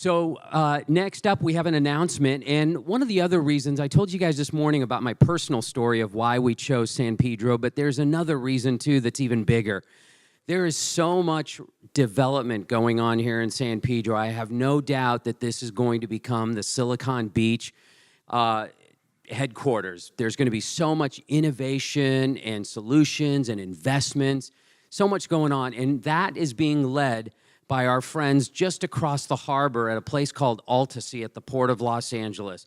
So next up, we have an announcement. And one of the other reasons, I told you guys this morning about my personal story of why we chose San Pedro, but there's another reason, too, that's even bigger. There is so much development going on here in San Pedro. I have no doubt that this is going to become the Silicon Beach headquarters. There's going to be so much innovation and solutions and investments, so much going on. And that is being led by our friends just across the harbor at a place called AltaSea at the Port of Los Angeles.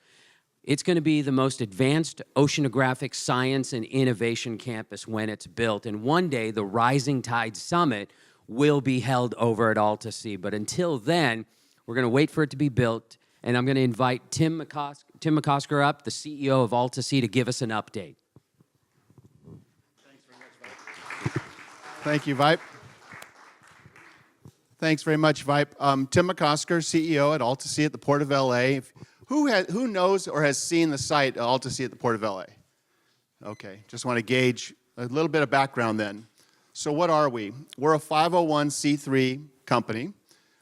It's going to be the most advanced oceanographic science and innovation campus when it's built. And one day, the Rising Tide Summit will be held over at AltaSea. But until then, we're going to wait for it to be built. And I'm going to invite Tim McOsker up, the CEO of AltaSea, to give us an update. Thanks very much, Vipe. Thank you, Vipe. Thanks very much, Vipe. Tim McOsker, CEO at AltaSea at the Port of LA. Who knows or has seen the site AltaSea at the Port of LA? Okay, just want to gauge a little bit of background then. So what are we? We're a 501c3 company.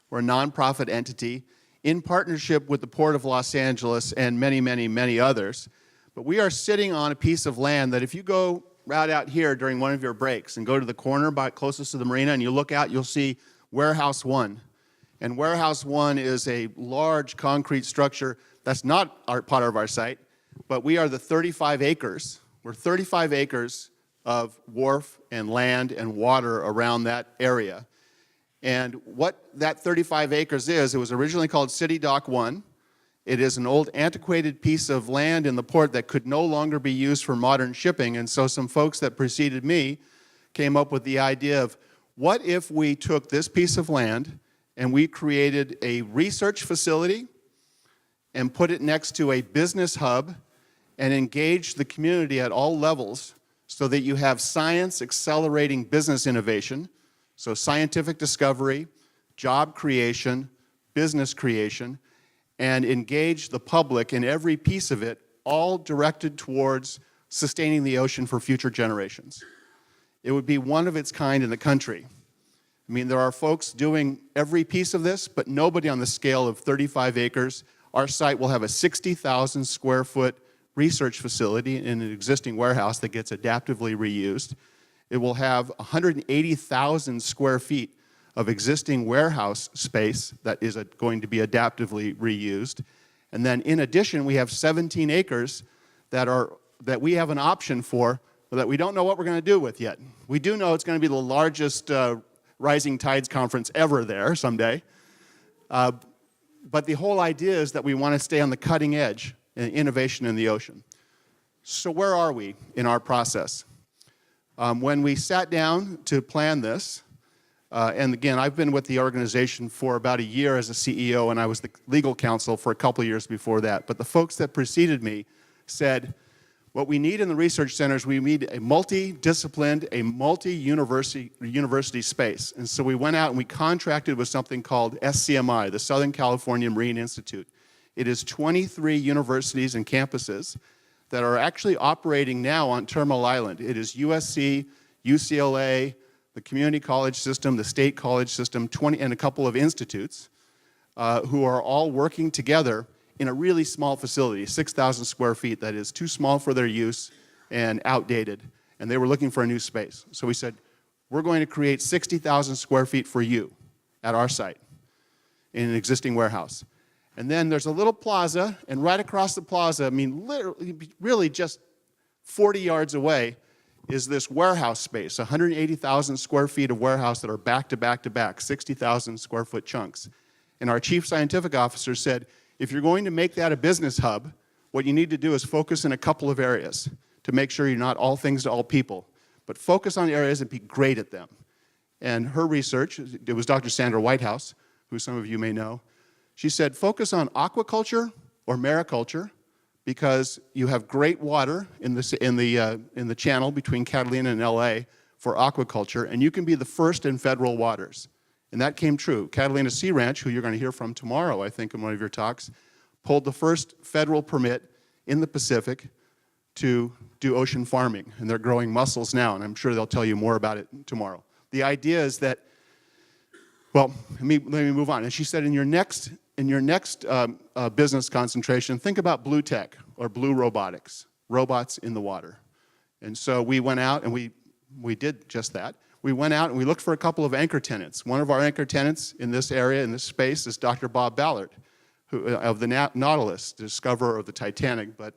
We're a nonprofit entity in partnership with the Port of Los Angeles and many, many, many others. But we are sitting on a piece of land that if you go right out here during one of your breaks and go to the corner closest to the marina and you look out, you'll see Warehouse 1. And Warehouse 1 is a large concrete structure that's not part of our site, but we are the 35 acres. We're 35 acres of wharf and land and water around that area. And what that 35 acres is, it was originally called City Dock 1. It is an old antiquated piece of land in the port that could no longer be used for modern shipping. And so some folks that preceded me came up with the idea of, what if we took this piece of land and we created a research facility and put it next to a business hub and engaged the community at all levels so that you have science accelerating business innovation, so scientific discovery, job creation, business creation, and engage the public in every piece of it, all directed towards sustaining the ocean for future generations. It would be one of its kind in the country. I mean, there are folks doing every piece of this, but nobody on the scale of 35 acres. Our site will have a 60,000 square foot research facility in an existing warehouse that gets adaptively reused. It will have 180,000 square feet of existing warehouse space that is going to be adaptively reused. And then in addition, we have 17 acres that we have an option for that we don't know what we're going to do with yet. We do know it's going to be the largest Rising Tides conference ever there someday. But the whole idea is that we want to stay on the cutting edge in innovation in the ocean. So where are we in our process? When we sat down to plan this, and again, I've been with the organization for about a year as a CEO, and I was the legal counsel for a couple of years before that. But the folks that preceded me said, what we need in the research centers, we need a multidisciplined, a multi-university space. And so we went out and we contracted with something called SCMI, the Southern California Marine Institute. It is 23 universities and campuses that are actually operating now on Terminal Island. It is USC, UCLA, the community college system, the state college system, and a couple of institutes who are all working together in a really small facility, 6,000 square feet, that is too small for their use and outdated. And they were looking for a new space. So we said, we're going to create 60,000 square feet for you at our site in an existing warehouse. And then there's a little plaza, and right across the plaza, I mean, literally, really just 40 yards away, is this warehouse space, 180,000 square feet of warehouse that are back to back to back, 60,000 square foot chunks. And our chief scientific officer said, if you're going to make that a business hub, what you need to do is focus in a couple of areas to make sure you're not all things to all people, but focus on areas and be great at them. And her research, it was Dr. Sandra Whitehouse, who some of you may know, she said, focus on aquaculture or mariculture, because you have great water in the channel between Catalina and LA for aquaculture, and you can be the first in federal waters. And that came true. Catalina Sea Ranch, who you're going to hear from tomorrow, I think, in one of your talks, pulled the first federal permit in the Pacific to do ocean farming. And they're growing mussels now, and I'm sure they'll tell you more about it tomorrow. The idea is that, well, let me move on. And she said, in your next in your next business concentration, think about blue tech or blue robotics, robots in the water. And so we went out and we did just that. We went out and we looked for a couple of anchor tenants. One of our anchor tenants in this area, in this space, is Dr. Bob Ballard, of the Nautilus, the discoverer of the Titanic. But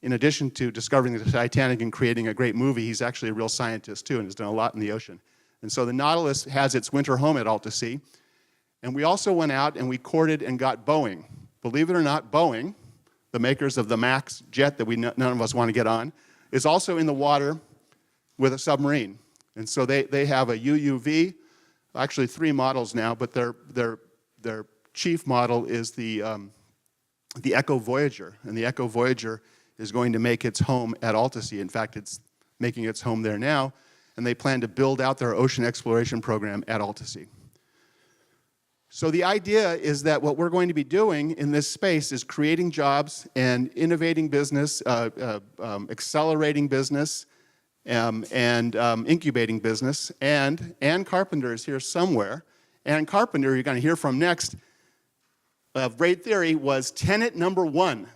in addition to discovering the Titanic and creating a great movie, he's actually a real scientist too and has done a lot in the ocean. And so the Nautilus has its winter home at AltaSea. And we also went out and we courted and got Boeing. Believe it or not, Boeing, the makers of the MAX jet that none of us want to get on, is also in the water with a submarine. And so they have a UUV, actually 3 models now, but their chief model is the Echo Voyager. And the Echo Voyager is going to make its home at AltaSea. In fact, it's making its home there now, and they plan to build out their ocean exploration program at AltaSea. So the idea is that what we're going to be doing in this space is creating jobs and innovating business, accelerating business, and incubating business. And Ann Carpenter is here somewhere. Ann Carpenter, you're going to hear from next, of Great Theory, was tenant number 1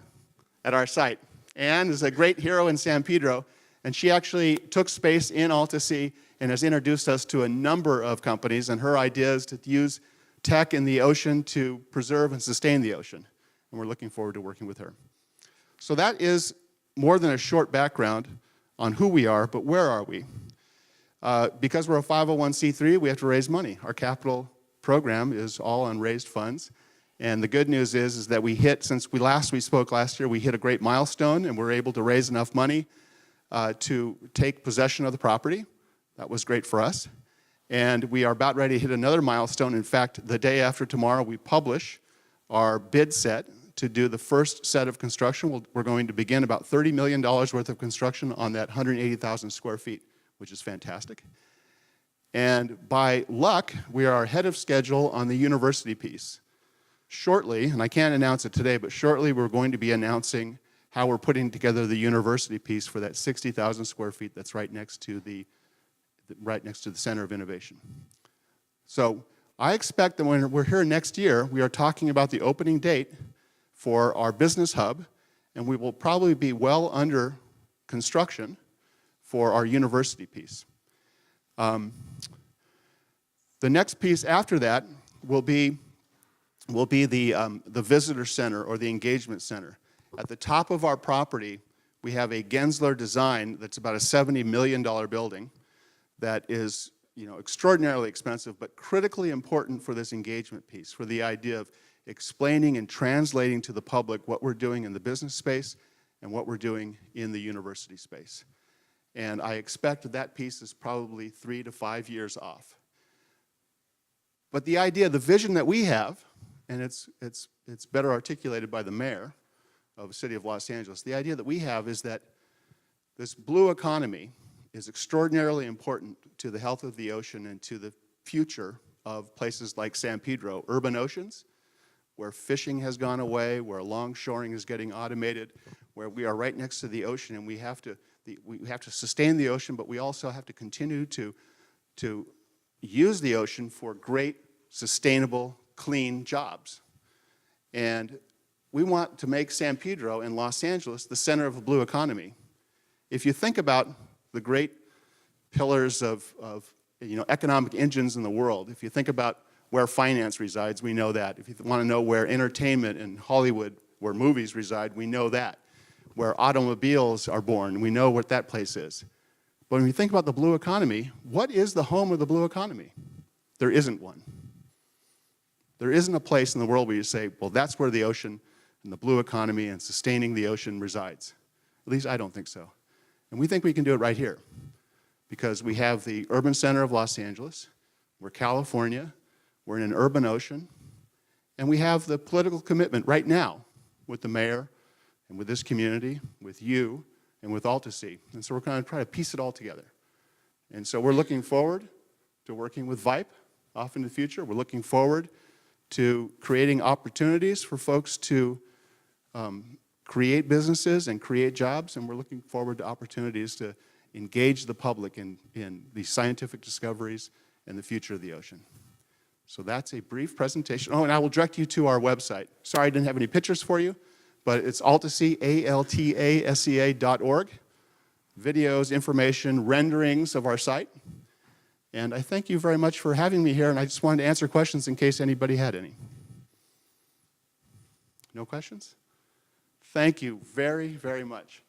at our site. Ann is a great hero in San Pedro, and she actually took space in AltaSea and has introduced us to a number of companies, and her idea is to use tech in the ocean to preserve and sustain the ocean. And we're looking forward to working with her. So that is more than a short background on who we are, but where are we? Because we're a 501c3, we have to raise money. Our capital program is all on raised funds. And the good news is that we hit, since we spoke last year, we hit a great milestone and we're able to raise enough money to take possession of the property. That was great for us. And we are about ready to hit another milestone. In fact, the day after tomorrow, we publish our bid set to do the first set of construction. We're going to begin about $30 million worth of construction on that 180,000 square feet, which is fantastic. And by luck, we are ahead of schedule on the university piece. Shortly, and I can't announce it today, but shortly we're going to be announcing how we're putting together the university piece for that 60,000 square feet that's right next to the Center of Innovation. So I expect that when we're here next year, we are talking about the opening date for our business hub, and we will probably be well under construction for our university piece. The next piece after that will be the visitor center or the engagement center. At the top of our property, we have a Gensler design that's about a $70 million building that is, extraordinarily expensive, but critically important for this engagement piece, for the idea of explaining and translating to the public what we're doing in the business space and what we're doing in the university space. And I expect that piece is probably 3 to 5 years off. But the idea, the vision that we have, and it's better articulated by the mayor of the city of Los Angeles, the idea that we have is that this blue economy is extraordinarily important to the health of the ocean and to the future of places like San Pedro, urban oceans, where fishing has gone away, where longshoring is getting automated, where we are right next to the ocean, and we have to sustain the ocean, but we also have to continue to use the ocean for great, sustainable, clean jobs. And we want to make San Pedro and Los Angeles the center of the blue economy. If you think about the great pillars of economic engines in the world, if you think about where finance resides, we know that. If you want to know where entertainment and Hollywood, where movies reside, we know that. Where automobiles are born, we know what that place is. But when you think about the blue economy, what is the home of the blue economy? There isn't one. There isn't a place in the world where you say, well, that's where the ocean and the blue economy and sustaining the ocean resides. At least I don't think so. And we think we can do it right here because we have the urban center of Los Angeles, we're California, we're in an urban ocean, and we have the political commitment right now with the mayor and with this community, with you, and with AltaSea. And so we're going to try to piece it all together. And so we're looking forward to working with VIPE off in the future. We're looking forward to creating opportunities for folks to create businesses and create jobs, and we're looking forward to opportunities to engage the public in the scientific discoveries and the future of the ocean. So that's a brief presentation. Oh, and I will direct you to our website. Sorry I didn't have any pictures for you, but it's AltaSea, AltaSea.org. Videos, information, renderings of our site. And I thank you very much for having me here, and I just wanted to answer questions in case anybody had any. No questions? Thank you very, very much.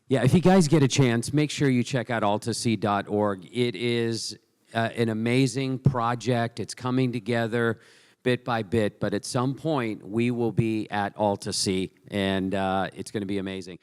Yeah, if you guys get a chance, make sure you check out altasea.org. It is an amazing project. It's coming together bit by bit, but at some point we will be at AltaSea, and it's going to be amazing.